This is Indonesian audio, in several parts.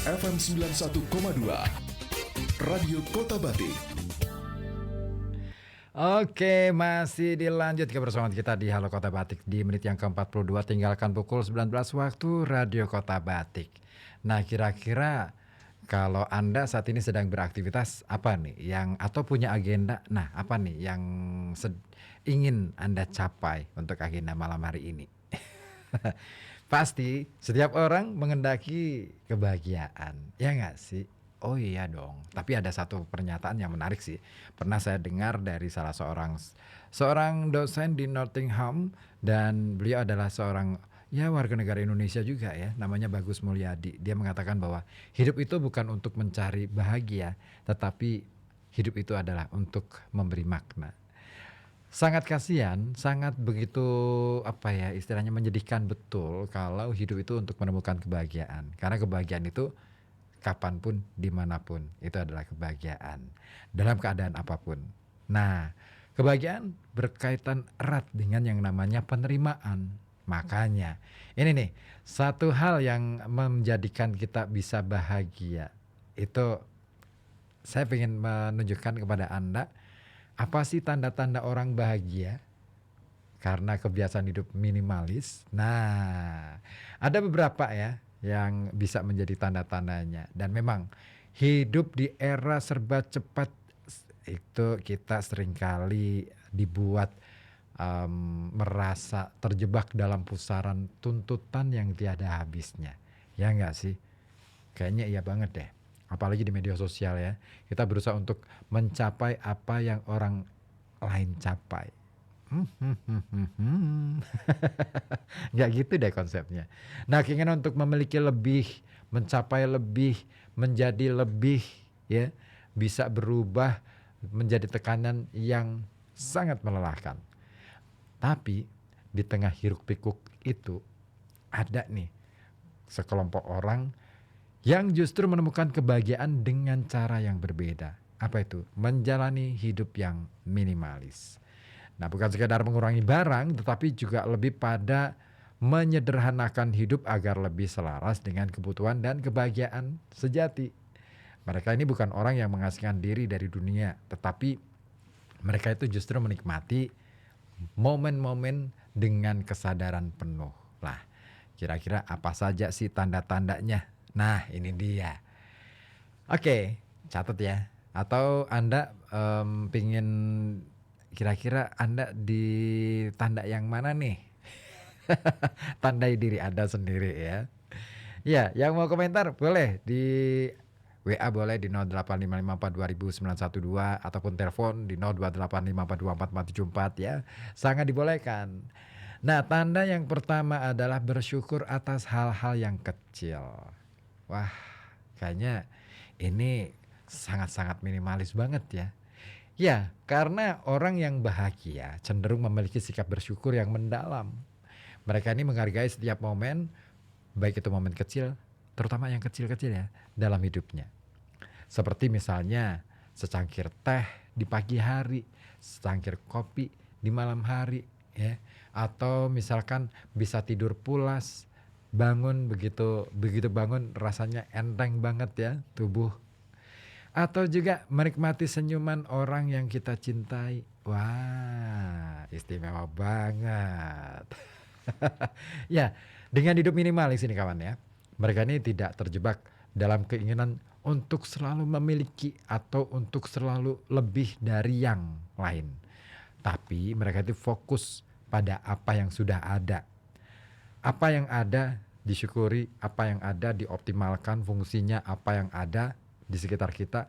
FM 91,2 Radio Kota Batik. Oke, masih dilanjut kebersamaan kita di Halo Kota Batik di menit yang ke-42, tinggalkan pukul 19 waktu Radio Kota Batik. Nah, kira-kira kalau Anda saat ini sedang beraktivitas apa nih yang atau punya agenda? Nah, apa nih yang ingin Anda capai untuk agenda malam hari ini? Pasti setiap orang mengendaki kebahagiaan, ya nggak sih? Oh iya dong. Tapi ada satu pernyataan yang menarik sih. Pernah saya dengar dari salah seorang dosen di Nottingham, dan beliau adalah seorang warga negara Indonesia juga ya. Namanya Bagus Mulyadi. Dia mengatakan bahwa hidup itu bukan untuk mencari bahagia, tetapi hidup itu adalah untuk memberi makna. Sangat kasihan, sangat begitu istilahnya menyedihkan betul kalau hidup itu untuk menemukan kebahagiaan. Karena kebahagiaan itu kapanpun, dimanapun, itu adalah kebahagiaan dalam keadaan apapun. Nah, kebahagiaan berkaitan erat dengan yang namanya penerimaan. Makanya ini nih, satu hal yang menjadikan kita bisa bahagia itu, saya ingin menunjukkan kepada Anda apa sih tanda-tanda orang bahagia karena kebiasaan hidup minimalis. Nah, ada beberapa ya yang bisa menjadi tanda-tandanya. Dan memang hidup di era serba cepat itu kita seringkali dibuat merasa terjebak dalam pusaran tuntutan yang tiada habisnya. Ya enggak sih? Kayaknya iya banget deh. Apalagi di media sosial ya. Kita berusaha untuk mencapai apa yang orang lain capai. Nggak gitu deh konsepnya. Nah, keinginan untuk memiliki lebih, mencapai lebih, menjadi lebih ya, bisa berubah menjadi tekanan yang sangat melelahkan. Tapi di tengah hiruk pikuk itu ada nih sekelompok orang yang justru menemukan kebahagiaan dengan cara yang berbeda. Apa itu? Menjalani hidup yang minimalis. Nah, bukan sekadar mengurangi barang, tetapi juga lebih pada menyederhanakan hidup agar lebih selaras dengan kebutuhan dan kebahagiaan sejati. Mereka ini bukan orang yang mengasingkan diri dari dunia, tetapi mereka itu justru menikmati momen-momen dengan kesadaran penuh. Lah, kira-kira apa saja sih tanda-tandanya? Nah, ini dia. Oke, catat ya. Atau Anda pingin kira-kira Anda di tanda yang mana nih? Tandai diri Anda sendiri ya. Ya, yang mau komentar boleh di WA, boleh di 0855420912 ataupun telepon di 0285424474 ya. Sangat dibolehkan. Nah, tanda yang pertama adalah bersyukur atas hal-hal yang kecil. Wah, kayaknya ini sangat-sangat minimalis banget ya. Ya, karena orang yang bahagia cenderung memiliki sikap bersyukur yang mendalam. Mereka ini menghargai setiap momen, baik itu momen kecil, terutama yang kecil-kecil ya, dalam hidupnya. Seperti misalnya secangkir teh di pagi hari, secangkir kopi di malam hari ya, atau misalkan bisa tidur pulas, bangun begitu bangun rasanya enteng banget ya tubuh. Atau juga menikmati senyuman orang yang kita cintai. Wah, istimewa banget. Ya, dengan hidup minimalis ini kawan ya, mereka ini tidak terjebak dalam keinginan untuk selalu memiliki atau untuk selalu lebih dari yang lain. Tapi mereka itu fokus pada apa yang sudah ada. Apa yang ada disyukuri, apa yang ada dioptimalkan fungsinya, apa yang ada di sekitar kita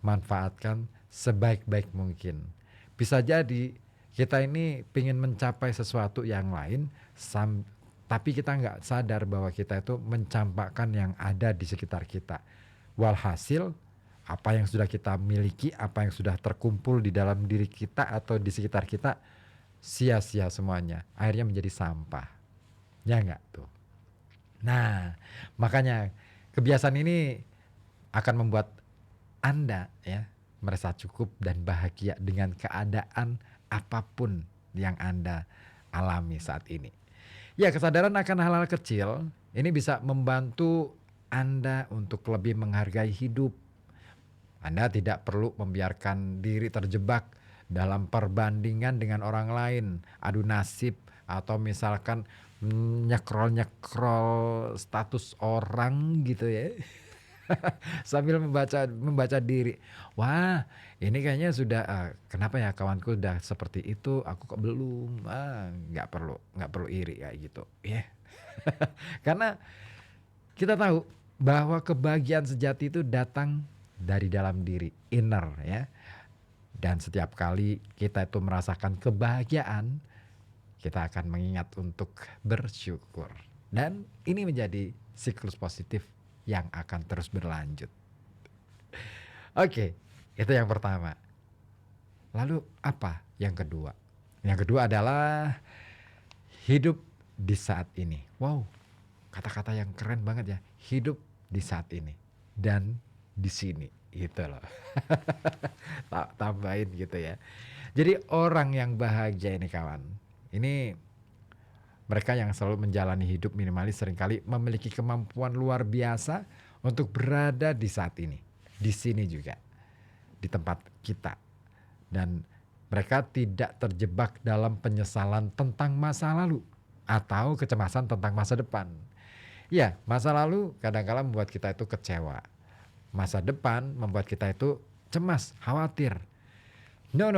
manfaatkan sebaik-baik mungkin. Bisa jadi kita ini pengen mencapai sesuatu yang lain, tapi kita nggak sadar bahwa kita itu mencampakkan yang ada di sekitar kita. Walhasil apa yang sudah kita miliki, apa yang sudah terkumpul di dalam diri kita atau di sekitar kita sia-sia semuanya, akhirnya menjadi sampah. Ya enggak tuh. Nah, makanya kebiasaan ini akan membuat Anda ya merasa cukup dan bahagia dengan keadaan apapun yang Anda alami saat ini. Ya, kesadaran akan hal-hal kecil ini bisa membantu Anda untuk lebih menghargai hidup. Anda tidak perlu membiarkan diri terjebak dalam perbandingan dengan orang lain, adu nasib, atau misalkan nyekrol-nyekrol status orang gitu ya. Sambil membaca diri. Wah, ini kayaknya sudah kenapa ya kawanku udah seperti itu, aku kok belum. Nggak perlu iri kayak gitu. Ya. Karena kita tahu bahwa kebahagiaan sejati itu datang dari dalam diri, inner ya. Dan setiap kali kita itu merasakan kebahagiaan, kita akan mengingat untuk bersyukur. Dan ini menjadi siklus positif yang akan terus berlanjut. Oke, itu yang pertama. Lalu apa yang kedua? Yang kedua adalah hidup di saat ini. Wow, kata-kata yang keren banget ya. Hidup di saat ini dan di sini gitu loh. Tambahin gitu ya. Jadi orang yang bahagia ini kawan, ini mereka yang selalu menjalani hidup minimalis seringkali memiliki kemampuan luar biasa untuk berada di saat ini, di sini juga, di tempat kita. Dan mereka tidak terjebak dalam penyesalan tentang masa lalu atau kecemasan tentang masa depan. Ya, masa lalu kadang-kala membuat kita itu kecewa. Masa depan membuat kita itu cemas, khawatir. No.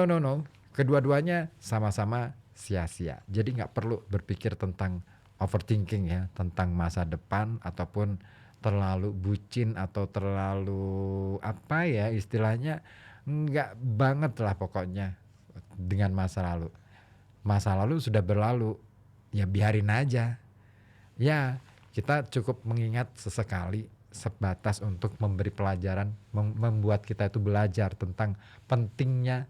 Kedua-duanya sama-sama sia-sia. Jadi nggak perlu berpikir tentang overthinking ya, tentang masa depan ataupun terlalu bucin atau terlalu apa ya istilahnya, nggak banget lah pokoknya dengan masa lalu. Masa lalu sudah berlalu, ya biarin aja. Ya, kita cukup mengingat sesekali sebatas untuk memberi pelajaran, membuat kita itu belajar tentang pentingnya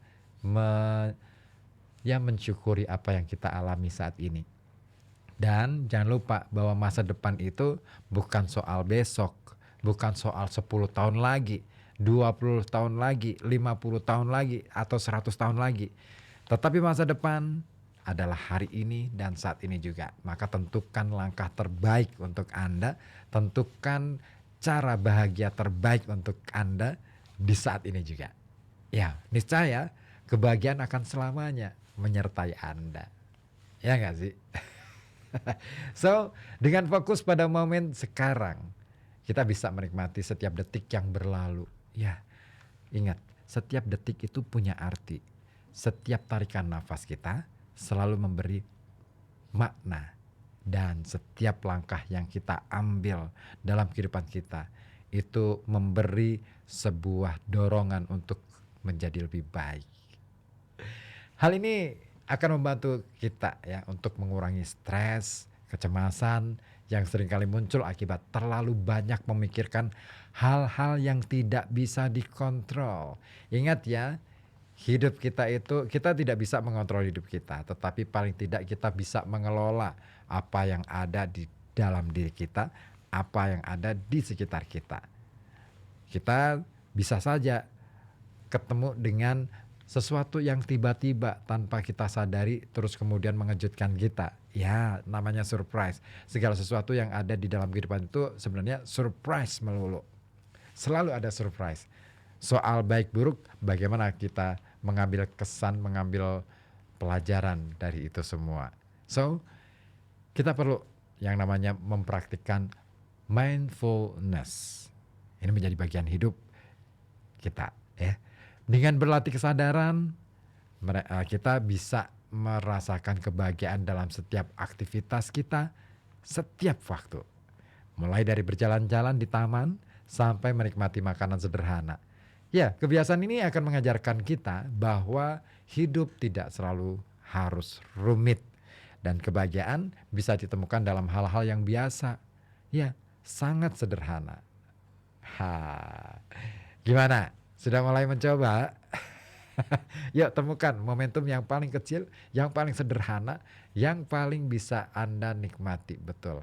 mensyukuri apa yang kita alami saat ini. Dan jangan lupa bahwa masa depan itu bukan soal besok, bukan soal 10 tahun lagi, 20 tahun lagi, 50 tahun lagi, atau 100 tahun lagi. Tetapi masa depan adalah hari ini dan saat ini juga. Maka tentukan langkah terbaik untuk Anda, tentukan cara bahagia terbaik untuk Anda di saat ini juga. Ya, niscaya kebahagiaan akan selamanya menyertai Anda. Ya nggak sih? So, dengan fokus pada momen sekarang, kita bisa menikmati setiap detik yang berlalu. Ya, ingat, setiap detik itu punya arti. Setiap tarikan nafas kita selalu memberi makna. Dan setiap langkah yang kita ambil dalam kehidupan kita itu memberi sebuah dorongan untuk menjadi lebih baik. Hal ini akan membantu kita ya untuk mengurangi stres, kecemasan yang seringkali muncul akibat terlalu banyak memikirkan hal-hal yang tidak bisa dikontrol. Ingat ya, hidup kita itu, kita tidak bisa mengontrol hidup kita, tetapi paling tidak kita bisa mengelola apa yang ada di dalam diri kita, apa yang ada di sekitar kita. Kita bisa saja ketemu dengan sesuatu yang tiba-tiba tanpa kita sadari terus kemudian mengejutkan kita. Ya, namanya surprise. Segala sesuatu yang ada di dalam kehidupan itu sebenarnya surprise melulu. Selalu ada surprise. Soal baik buruk, bagaimana kita mengambil kesan, mengambil pelajaran dari itu semua. So, kita perlu yang namanya mempraktikkan mindfulness. Ini menjadi bagian hidup kita ya. Dengan berlatih kesadaran, kita bisa merasakan kebahagiaan dalam setiap aktivitas kita, setiap waktu. Mulai dari berjalan-jalan di taman, sampai menikmati makanan sederhana. Ya, kebiasaan ini akan mengajarkan kita bahwa hidup tidak selalu harus rumit. Dan kebahagiaan bisa ditemukan dalam hal-hal yang biasa. Ya, sangat sederhana. Gimana? Sudah mulai mencoba? Yuk temukan momentum yang paling kecil, yang paling sederhana, yang paling bisa Anda nikmati betul.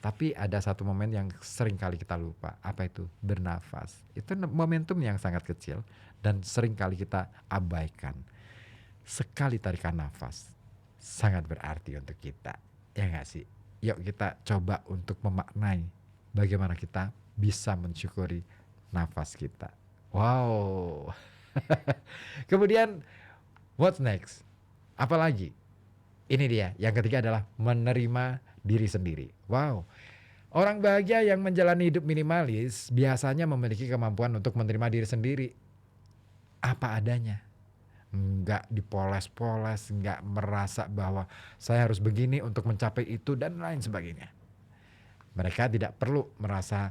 Tapi ada satu momen yang sering kali kita lupa. Apa itu? Bernafas. Itu momentum yang sangat kecil dan sering kali kita abaikan. Sekali tarikan nafas sangat berarti untuk kita. Ya nggak sih? Yuk kita coba untuk memaknai bagaimana kita bisa mensyukuri nafas kita. Wow. Kemudian what's next? Apalagi? Ini dia, yang ketiga adalah menerima diri sendiri. Wow. Orang bahagia yang menjalani hidup minimalis biasanya memiliki kemampuan untuk menerima diri sendiri apa adanya. Nggak dipoles-poles, nggak merasa bahwa saya harus begini untuk mencapai itu dan lain sebagainya. Mereka tidak perlu merasa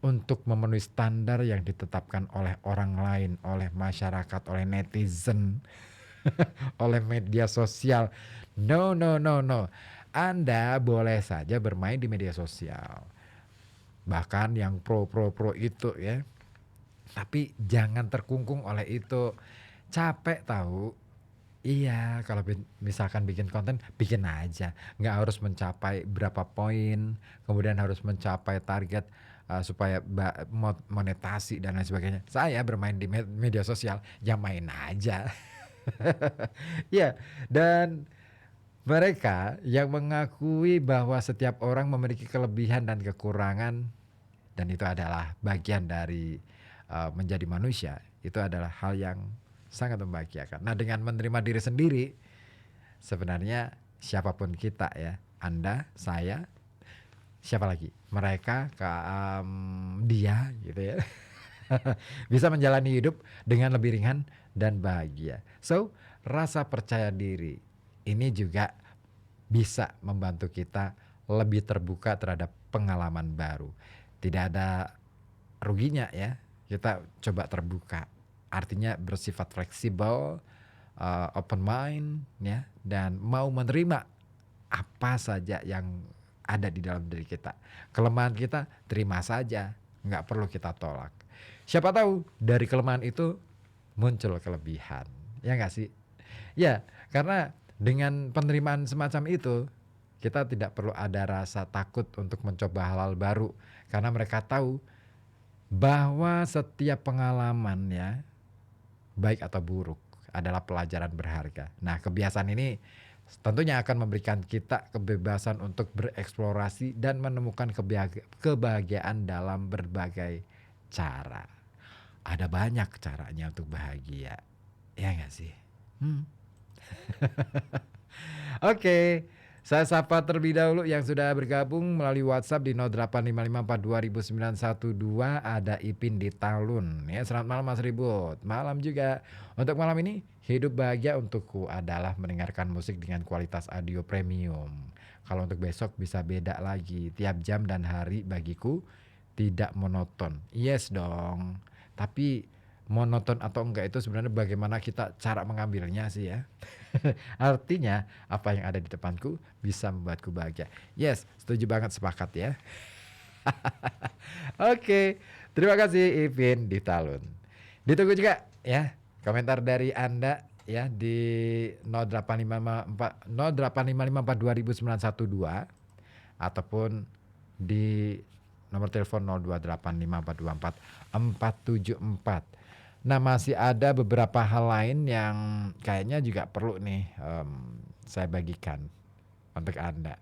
untuk memenuhi standar yang ditetapkan oleh orang lain, oleh masyarakat, oleh netizen, oleh media sosial. No, no, no, no. Anda boleh saja bermain di media sosial. Bahkan yang pro itu ya. Tapi jangan terkungkung oleh itu. Capek tahu. Iya, kalau misalkan bikin konten, bikin aja. Nggak harus mencapai berapa poin, kemudian harus mencapai target supaya monetasi dan lain sebagainya. Saya bermain di media sosial, ya main aja. Ya, dan mereka yang mengakui bahwa setiap orang memiliki kelebihan dan kekurangan, dan itu adalah bagian dari menjadi manusia, itu adalah hal yang sangat membahagiakan. Nah, dengan menerima diri sendiri, sebenarnya siapapun kita ya, Anda, saya, siapa lagi? Mereka, dia gitu ya. Bisa menjalani hidup dengan lebih ringan dan bahagia. So, rasa percaya diri ini juga bisa membantu kita lebih terbuka terhadap pengalaman baru. Tidak ada ruginya ya, kita coba terbuka. Artinya bersifat fleksibel, open mind ya, dan mau menerima apa saja yang ada di dalam diri kita. Kelemahan kita terima saja, nggak perlu kita tolak. Siapa tahu dari kelemahan itu muncul kelebihan, ya nggak sih? Ya, karena dengan penerimaan semacam itu, kita tidak perlu ada rasa takut untuk mencoba hal-hal baru. Karena mereka tahu bahwa setiap pengalaman ya, baik atau buruk, adalah pelajaran berharga. Nah, kebiasaan ini tentunya akan memberikan kita kebebasan untuk bereksplorasi dan menemukan kebahagiaan dalam berbagai cara. Ada banyak caranya untuk bahagia, ya nggak sih? Oke, saya sapa terlebih dahulu yang sudah bergabung melalui WhatsApp di 0855420912. Ada Ipin di Talun. Ya, selamat malam Mas Ribut. Malam juga. Untuk malam ini, hidup bahagia untukku adalah mendengarkan musik dengan kualitas audio premium. Kalau untuk besok bisa beda lagi. Tiap jam dan hari bagiku tidak monoton. Yes dong. Tapi monoton atau enggak itu sebenarnya bagaimana kita cara mengambilnya sih ya. Artinya apa yang ada di depanku bisa membuatku bahagia. Yes, setuju banget, sepakat ya. Oke, terima kasih Ipin di Talun. Ditunggu juga ya komentar dari Anda ya di 0855420912 ataupun di nomor telepon 0285424474. Nah, masih ada beberapa hal lain yang kayaknya juga perlu nih saya bagikan untuk Anda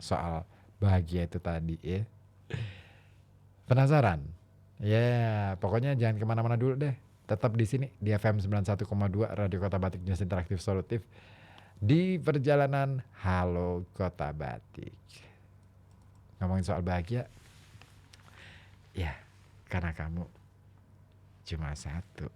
soal bahagia itu tadi ya. Penasaran? Ya, pokoknya jangan kemana-mana dulu deh. Tetap di sini di FM 91,2 Radio Kota Batik News Interaktif Solutif di perjalanan Halo Kota Batik. Ngomongin soal bahagia, ya karena kamu cuma satu.